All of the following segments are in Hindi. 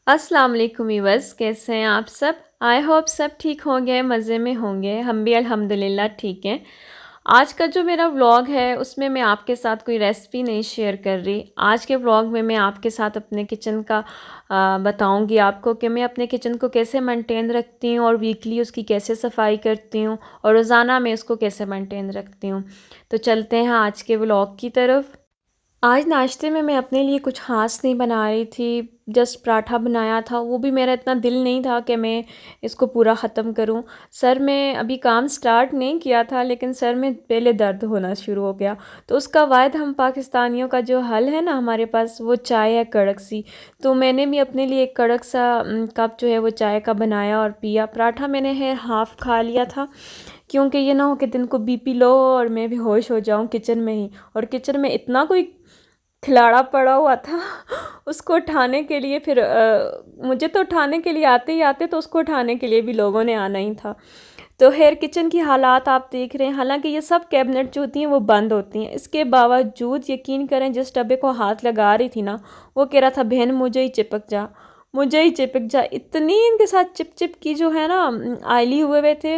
अस्सलाम वालेकुम व्यूअर्स, कैसे हैं आप सब। आई होप सब ठीक होंगे, मज़े में होंगे। हम भी अल्हम्दुलिल्लाह ठीक हैं। आज का जो मेरा व्लॉग है उसमें मैं आपके साथ कोई रेसिपी नहीं शेयर कर रही। आज के व्लॉग में मैं आपके साथ अपने किचन का बताऊंगी आपको कि मैं अपने किचन को कैसे मेंटेन रखती हूँ और वीकली उसकी कैसे सफाई करती हूँ और रोज़ाना मैं उसको कैसे मेंटेन रखती हूँ। तो चलते हैं आज के व्लॉग की तरफ। आज नाश्ते में मैं अपने लिए कुछ ख़ास नहीं बना रही थी, जस्ट पराठा बनाया था। वो भी मेरा इतना दिल नहीं था कि मैं इसको पूरा ख़त्म करूं। सर में अभी काम स्टार्ट नहीं किया था, लेकिन सर में पहले दर्द होना शुरू हो गया। तो उसका वायद हम पाकिस्तानियों का जो हल है ना हमारे पास, वो चाय है कड़क सी। तो मैंने भी अपने लिए एक कड़क सा कप जो है वो चाय का बनाया और पिया। पराठा मैंने है हाफ़ खा लिया था, क्योंकि ये ना हो कि दिन को बीपी लो और मैं बेहोश हो जाऊं किचन में ही। और किचन में इतना कोई खिलाड़ा पड़ा हुआ था उसको उठाने के लिए फिर मुझे तो उठाने के लिए आते ही आते, तो उसको उठाने के लिए भी लोगों ने आना ही था। तो हेयर किचन की हालात आप देख रहे हैं। हालांकि ये सब कैबिनेट जो होती हैं वो बंद होती हैं, इसके बावजूद यकीन करें जिस डब्बे को हाथ लगा रही थी ना, वो कह रहा था बहन मुझे ही चिपक जा, मुझे ही चिपक जा। इतनी इनके साथ चिप चिप की जो है ना, आयली हुए हुए थे।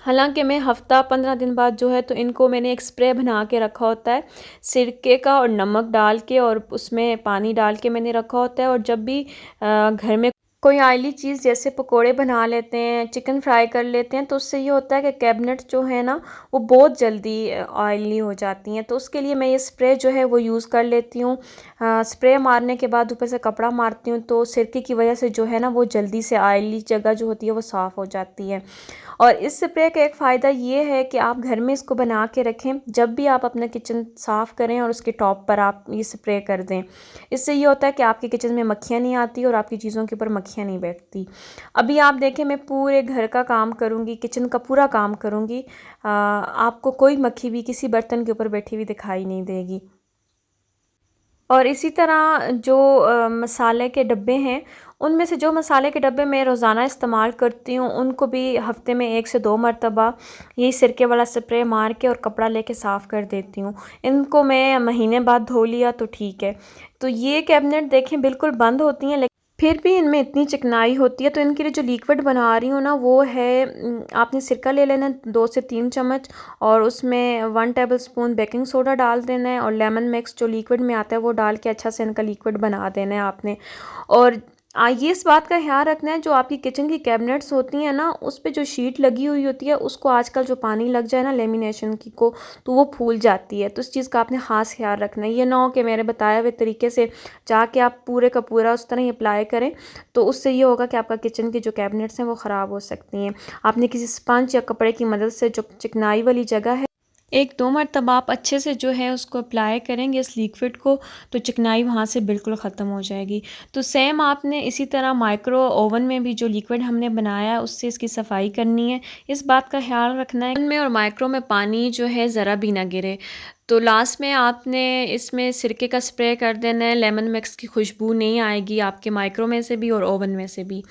हालांकि मैं हफ़्ता 15 दिन बाद जो है तो इनको मैंने एक स्प्रे बना के रखा होता है सिरके का, और नमक डाल के और उसमें पानी डाल के मैंने रखा होता है। और जब भी घर में कोई ऑयली चीज़ जैसे पकोड़े बना लेते हैं, चिकन फ्राई कर लेते हैं, तो उससे ये होता है कि कैबिनेट जो है ना वो बहुत जल्दी ऑयली हो जाती हैं। तो उसके लिए मैं ये स्प्रे जो है वो यूज़ कर लेती हूँ। स्प्रे मारने के बाद ऊपर से कपड़ा मारती हूँ, तो सिरके की वजह से जो है ना वो जल्दी से ऑयली जगह जो होती है वो साफ़ हो जाती है। और इस स्प्रे का एक फ़ायदा ये है कि आप घर में इसको बना के रखें, जब भी आप अपना किचन साफ़ करें और उसके टॉप पर आप ये स्प्रे कर दें। इससे ये होता है कि आपके किचन में मक्खियाँ नहीं आती और आपकी चीज़ों के ऊपर मक्खियाँ नहीं बैठती। अभी आप देखें, मैं पूरे घर का काम करूँगी, किचन का पूरा काम करूँगी, आपको कोई मक्खी भी किसी बर्तन के ऊपर बैठी हुई दिखाई नहीं देगी। और इसी तरह जो मसाले के डब्बे हैं, उनमें से जो मसाले के डब्बे मैं रोज़ाना इस्तेमाल करती हूँ उनको भी हफ़्ते में 1 से 2 मरतबा यही सिरके वाला स्प्रे मार के और कपड़ा लेके साफ़ कर देती हूँ। इनको मैं महीने बाद धो लिया तो ठीक है। तो ये कैबिनेट देखें बिल्कुल बंद होती हैं, लेकिन फिर भी इनमें इतनी चिकनाई होती है। तो इनके लिए जो लिक्विड बना रही हूँ ना वो है, आपने सिरका ले लेना 2 से 3 चम्मच, और उसमें 1 टेबलस्पून बेकिंग सोडा डाल देना है, और लेमन मिक्स जो लिक्विड में आता है वो डाल के अच्छा से इनका लिक्विड बना देना है आपने। और ये इस बात का ख्याल रखना है, जो आपकी किचन की कैबिनेट्स होती हैं ना उस पे जो शीट लगी हुई होती है उसको आजकल जो पानी लग जाए ना लेमिनेशन की को, तो वो फूल जाती है। तो इस चीज़ का आपने ख़ास ख्याल रखना है। ये ना हो कि मेरे बताए हुए तरीके से जाके आप पूरे का पूरा उस तरह ही अप्लाई करें, तो उससे ये होगा कि आपका किचन की जो कैबिनेट्स हैं वो ख़राब हो सकती हैं। आपने किसी स्पंज या कपड़े की मदद से जो चिकनाई वाली जगह है, 1-2 मरतबा आप अच्छे से जो है उसको अप्लाई करेंगे इस लिक्विड को, तो चिकनाई वहाँ से बिल्कुल ख़त्म हो जाएगी। तो सेम आपने इसी तरह माइक्रो ओवन में भी जो लिक्विड हमने बनाया है उससे इसकी सफाई करनी है। इस बात का ख्याल रखना है ओवन में और माइक्रो में पानी जो है ज़रा भी ना गिरे। तो लास्ट में आपने इसमें सिरके का स्प्रे कर देना है। लेमन मिक्स की खुशबू नहीं आएगी आपके माइक्रो में से भी और ओवन में से भी।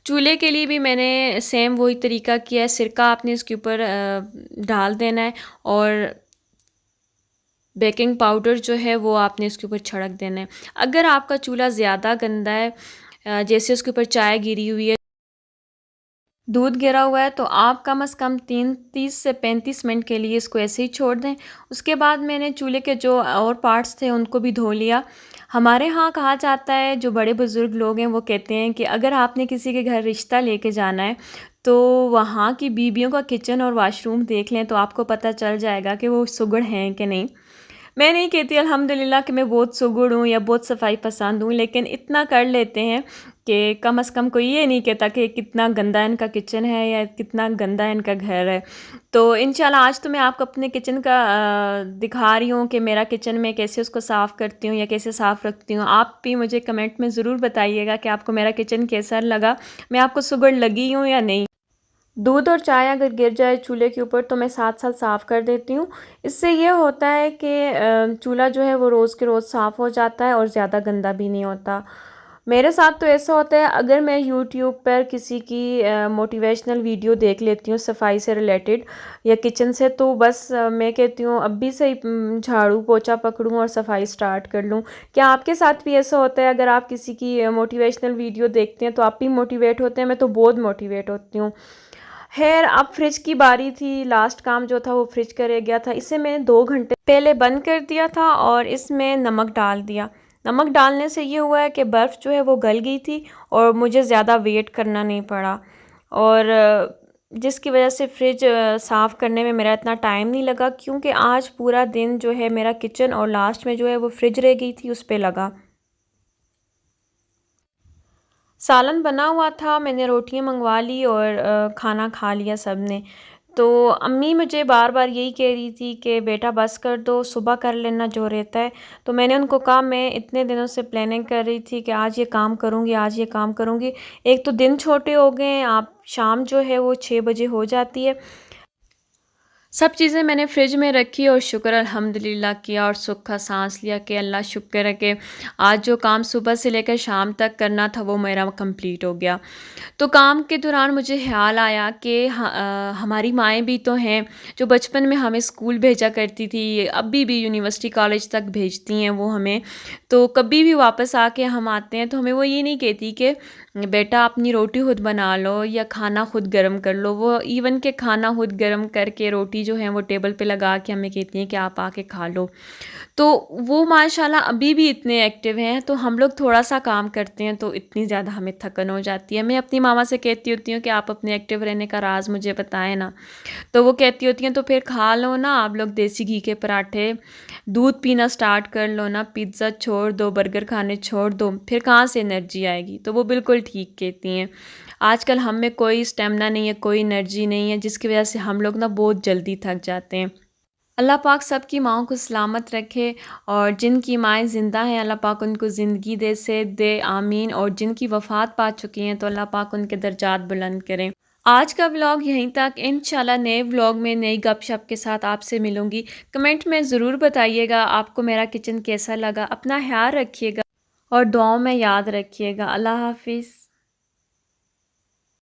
चूल्हे के लिए भी मैंने सेम वही तरीका किया है। सिरका आपने इसके ऊपर डाल देना है, और बेकिंग पाउडर जो है वो आपने इसके ऊपर छिड़क देना है। अगर आपका चूल्हा ज़्यादा गंदा है, जैसे उसके ऊपर चाय गिरी हुई है, दूध गिरा हुआ है, तो आप कम से कम 30 से 35 मिनट के लिए इसको ऐसे ही छोड़ दें। उसके बाद मैंने चूल्हे के जो और पार्ट्स थे उनको भी धो लिया। हमारे यहाँ कहा जाता है, जो बड़े बुज़ुर्ग लोग हैं वो कहते हैं कि अगर आपने किसी के घर रिश्ता लेके जाना है तो वहाँ की बीबियों का किचन और वॉशरूम देख लें, तो आपको पता चल जाएगा कि वो सुगड़ हैं कि नहीं। मैं नहीं कहती अल्हम्दुलिल्लाह कि मैं बहुत सुगड़ हूँ या बहुत सफाई पसंद हूँ, लेकिन इतना कर लेते हैं कि कम से कम कोई ये नहीं कहता कि कितना गंदा इनका किचन है या कितना गंदा इनका घर है। तो इंशाल्लाह आज तो मैं आपको अपने किचन का दिखा रही हूँ कि मेरा किचन में कैसे उसको साफ़ करती हूँ या कैसे साफ़ रखती हूँ। आप भी मुझे कमेंट में ज़रूर बताइएगा कि आपको मेरा किचन कैसा लगा, मैं आपको सुगड़ लगी हूँ या नहीं। दूध और चाय अगर गिर जाए चूल्हे के ऊपर तो मैं साथ साथ साफ़ कर देती हूँ। इससे ये होता है कि चूल्हा जो है वो रोज़ के रोज़ साफ़ हो जाता है और ज़्यादा गंदा भी नहीं होता। मेरे साथ तो ऐसा होता है, अगर मैं यूट्यूब पर किसी की मोटिवेशनल वीडियो देख लेती हूँ सफाई से रिलेटेड या किचन से, तो बस मैं कहती हूँ अभी से ही झाड़ू पोछा पकड़ूँ और सफाई स्टार्ट कर लूँ। क्या आपके साथ भी ऐसा होता है, अगर आप किसी की मोटिवेशनल वीडियो देखते हैं तो आप भी मोटिवेट होते हैं? मैं तो बहुत मोटिवेट होती हूँ। खैर, अब फ्रिज की बारी थी, लास्ट काम जो था वो फ्रिज का रह गया था। इसे मैंने 2 घंटे पहले बंद कर दिया था और इसमें नमक डाल दिया। नमक डालने से ये हुआ है कि बर्फ़ जो है वो गल गई थी और मुझे ज़्यादा वेट करना नहीं पड़ा, और जिसकी वजह से फ्रिज साफ़ करने में मेरा इतना टाइम नहीं लगा, क्योंकि आज पूरा दिन जो है मेरा किचन और लास्ट में जो है वो फ्रिज रह गई थी उस पे लगा। सालन बना हुआ था, मैंने रोटियां मंगवा ली और खाना खा लिया सब ने। तो अम्मी मुझे बार बार यही कह रही थी कि बेटा बस कर दो, सुबह कर लेना जो रहता है। तो मैंने उनको कहा, मैं इतने दिनों से प्लानिंग कर रही थी कि आज ये काम करूँगी, आज ये काम करूँगी। एक तो दिन छोटे हो गए हैं, आप शाम जो है वो 6 बजे हो जाती है। सब चीज़ें मैंने फ्रिज में रखी और शुक्र अल्हम्दुलिल्लाह किया और सुख का सांस लिया कि अल्लाह शुक्र है कि आज जो काम सुबह से लेकर शाम तक करना था वो मेरा कंप्लीट हो गया। तो काम के दौरान मुझे ख़्याल आया कि हमारी माएँ भी तो हैं, जो बचपन में हमें स्कूल भेजा करती थी, अभी भी यूनिवर्सिटी कॉलेज तक भेजती हैं वो हमें। तो कभी भी वापस आके हम आते हैं तो हमें वो ये नहीं कहती कि बेटा अपनी रोटी खुद बना लो या खाना खुद गरम कर लो। वो इवन के खाना खुद गरम करके रोटी जो है वो टेबल पे लगा के हमें कहती हैं कि आप आके खा लो। तो वो माशाल्लाह अभी भी इतने एक्टिव हैं, तो हम लोग थोड़ा-सा काम करते हैं तो इतनी ज़्यादा हमें थकन हो जाती है। मैं अपनी मामा से कहती होती हूँ कि आप अपने एक्टिव रहने का राज़ मुझे बताएँ ना। तो वो कहती होती हैं, तो फिर खा लो ना आप लोग देसी घी के पराठे, दूध पीना स्टार्ट कर लो ना, पिज़्ज़ा छोड़ दो, बर्गर खाने छोड़ दो, फिर कहाँ से एनर्जी आएगी? तो वो बिल्कुल ठीक कहती हैं। आजकल हम में कोई स्टेमिना नहीं है, कोई एनर्जी नहीं है, जिसकी वजह से हम लोग ना बहुत जल्दी थक जाते हैं। अल्लाह पाक सबकी माँओं को सलामत रखे, और जिनकी माएँ ज़िंदा हैं अल्लाह पाक उनको ज़िंदगी दे, सेहत दे, आमीन। और जिनकी वफ़ात पा चुकी हैं तो अल्लाह पाक उनके दर्जात बुलंद करें। आज का व्लॉग यहीं तक, इंशाल्लाह नए व्लॉग में नई गपशप के साथ आपसे मिलूँगी। कमेंट में ज़रूर बताइएगा आपको मेरा किचन कैसा लगा। अपना ख़्याल रखिएगा और दुआओं में याद रखिएगा। अल्लाह हाफ़िज़।